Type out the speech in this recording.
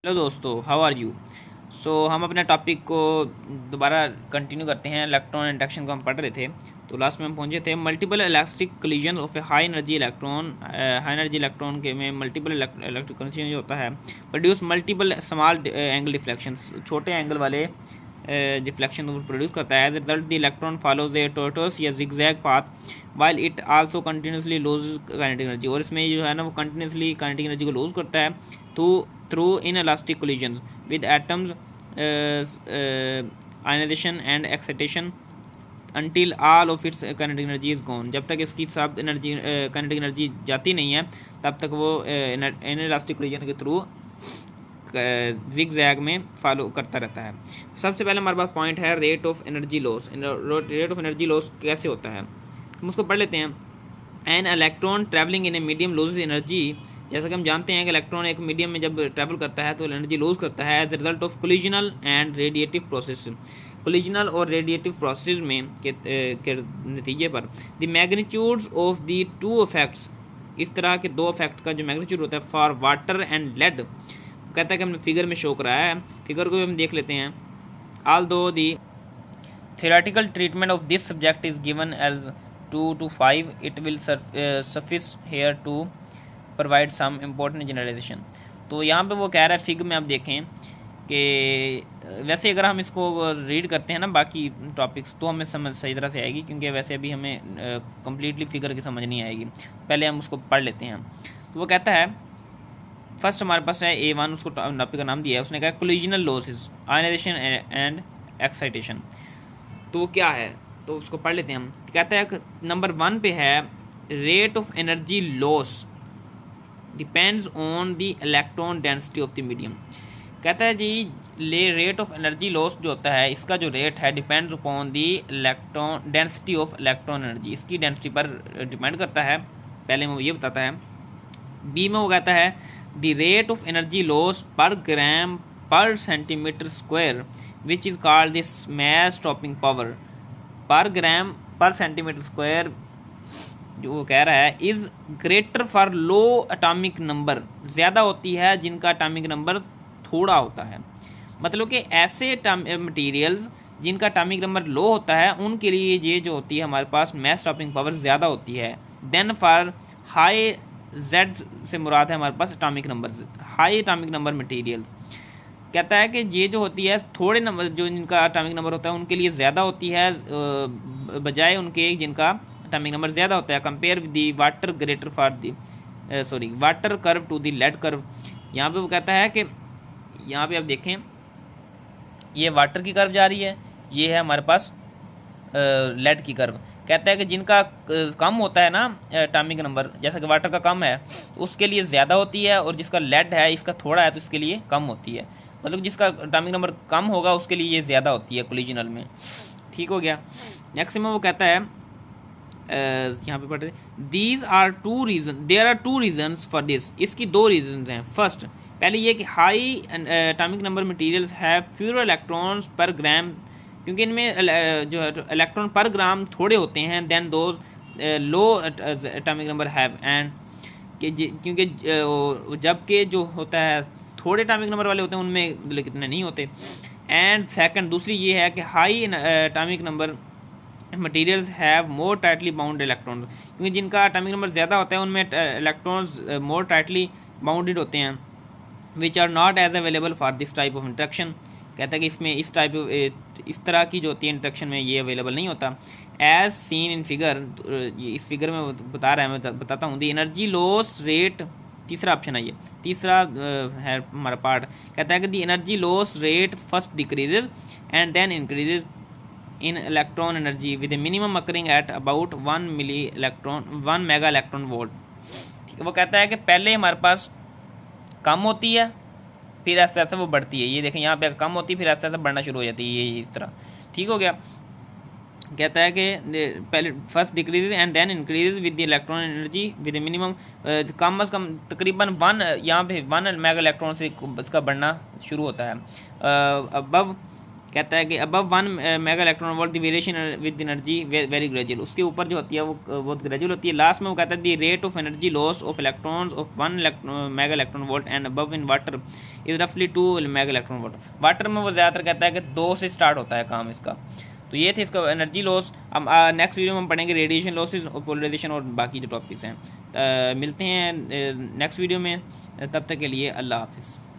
Hello दोस्तों, how are you. हम अपने टॉपिक को दोबारा कंटिन्यू करते हैं। इलेक्ट्रॉन इंटरेक्शन को हम पढ़ रहे थे, तो लास्ट में हम पहुंचे थे multiple elastic collision of a high energy electron के में मल्टीपल इलेक्ट्रिक कोलिजन जो होता है produce multiple small angle deflections, छोटे एंगल वाले डिफ्लेक्शन प्रोड्यूस करता है। As result the electron follows a tortuous या zigzag path while it also continuously lose kinetic energy, और इसमें जो है ना वो कंटिन्यूसली काइनेटिक एनर्जी को लूज करता है through inelastic collisions with atoms, ionization and excitation until all of its kinetic energy is gone। जब तक इसकी सब एनर्जी काइनेटिक एनर्जी जाती नहीं है तब तक वो इनइलास्टिक कोलिजन के थ्रू जिग जैग में फॉलो करता रहता है। सबसे पहले हमारे पास पॉइंट है rate of energy loss. Rate of energy loss कैसे होता है हम उसको पढ़ लेते हैं। An electron travelling in a medium loses energy, जैसा कि हम जानते हैं कि इलेक्ट्रॉन एक मीडियम में जब ट्रैवल करता है तो एनर्जी लूज करता है as result of collisional and radiative process. Collisional और रेडिएटिव प्रोसेस में के नतीजे पर the magnitudes of the two effects, इस तरह के दो इफेक्ट का जो मैग्नीट्यूड होता है फॉर वाटर एंड लेड, कहता है कि हमने फिगर में शो कराया है। फिगर को हम देख लेते हैं। ऑल दो the theoretical treatment of this subject is given as 2 to 5, it will suffice here to provide some important generalization। तो यहाँ पे वो कह रहा है फिग में आप देखें कि वैसे अगर हम इसको रीड करते हैं ना बाकी टॉपिक्स तो हमें समझ सही तरह से आएगी, क्योंकि वैसे अभी हमें कम्प्लीटली फिगर की समझ नहीं आएगी। पहले हम उसको पढ़ लेते हैं। तो वो कहता है फर्स्ट हमारे पास है A1, उसको टॉपिक का नाम दिया है, उसने कहा कोलिजनल लॉसेस, आयनाइजेशन एंड एक्साइटेशन। तो वो क्या है तो उसको पढ़ लेते हैं हम। कहता है नंबर 1 पे है rate of energy loss depends on the electron density of the medium. कहता है जी रेट ऑफ एनर्जी लॉस जो होता है इसका जो रेट है depends upon the electron density of electron energy, इसकी डेंसिटी पर डिपेंड करता है। पहले वो ये बताता है। बी में वो कहता है the rate of energy loss पर ग्राम पर centimetre square which is called this mass stopping power पर ग्राम पर सेंटीमीटर स्क्वायर, जो वो कह रहा है is greater for low atomic number, ज़्यादा होती है जिनका एटॉमिक नंबर थोड़ा होता है। मतलब कि ऐसे मटीरियल्स जिनका एटॉमिक नंबर लो होता है उनके लिए ये जो होती है हमारे पास मैस स्टॉपिंग पावर ज़्यादा होती है। देन फॉर हाई जेड से मुराद है हमारे पास atomic number, high atomic number materials. कहता है कि ये जो होती है थोड़े नंबर जो जिनका एटॉमिक नंबर होता है उनके लिए ज़्यादा होती है बजाय उनके जिनका एटॉमिक नंबर ज़्यादा होता है। Compare with the water greater for the water curve to the lead curve. यहाँ पे वो कहता है कि यहाँ पे आप देखें ये वाटर की कर्व जा रही है, ये है हमारे पास लेड की कर्व। कहता है कि जिनका कम होता है ना एटॉमिक नंबर, जैसा कि वाटर का कम है उसके लिए ज़्यादा होती है, और जिसका लेड है इसका थोड़ा है तो इसके लिए कम होती है। मतलब जिसका एटॉमिक नंबर कम होगा उसके लिए ये ज़्यादा होती है कोलिजनल में। ठीक हो गया। नेक्स्ट में वो कहता है यहाँ पे पढ़ते these are two reason, there are two reasons for this, इसकी दो रीजन्स हैं। फर्स्ट पहले ये कि high atomic number materials have fewer electrons per gram, क्योंकि इनमें जो इलेक्ट्रॉन पर ग्राम थोड़े होते हैं than those low atomic number have, and क्योंकि जबकि जो होता है थोड़े एटॉमिक नंबर वाले होते हैं उनमें कितने नहीं होते। एंड सेकंड दूसरी ये है कि high atomic number materials have more tightly bound electrons, क्योंकि जिनका एटॉमिक नंबर ज़्यादा होता है उनमें इलेक्ट्रॉन्स मोर टाइटली बाउंडेड होते हैं which are not as available for this type of interaction. कहता है कि इसमें इस तरह की जो होती है इंट्रैक्शन में ये अवेलेबल नहीं होता। एज सीन इन फिगर, इस फिगर में बता रहा है, मैं बताता हूँ। द एनर्जी लॉस रेट, तीसरा ऑप्शन है ये, तीसरा है हमारा पार्ट। कहता है कि the energy loss rate first decreases and then increases in electron energy with minimum occurring at about 1 mega electron volt. वो कहता है कि पहले हमारे पास कम होती है फिर ऐसे ऐसे वो बढ़ती है। ये देखें यहाँ पे कम होती है फिर ऐसे ऐसे बढ़ना शुरू हो जाती है, ये इस तरह। ठीक हो गया। कहता है कि पहले first decrease and then increase with the electron energy with minimum, कम अज़ कम तकरीबन 1 यहाँ पे 1 मेगा इलेक्ट्रॉन से इसका बढ़ना शुरू होता है। अबव कहता है कि above 1 mega electron volt the variation with energy very gradual, उसके ऊपर जो होती है वो बहुत ग्रेजुअल होती है। लास्ट में वो कहता है the rate of energy loss of electrons of 1 mega electron volt and above in water is रफली 2 मेगा इलेक्ट्रॉन वोल्ट। वाटर में वो ज़्यादातर कहता है कि 2 से स्टार्ट होता है काम इसका। तो ये थे इसका एनर्जी लॉस। अब नेक्स्ट वीडियो में हम पढ़ेंगे रेडिएशन लॉसेज और पोलराइजेशन और बाकी जो टॉपिक्स हैं। मिलते हैं नेक्स्ट वीडियो में, तब तक के लिए अल्लाह हाफिज़।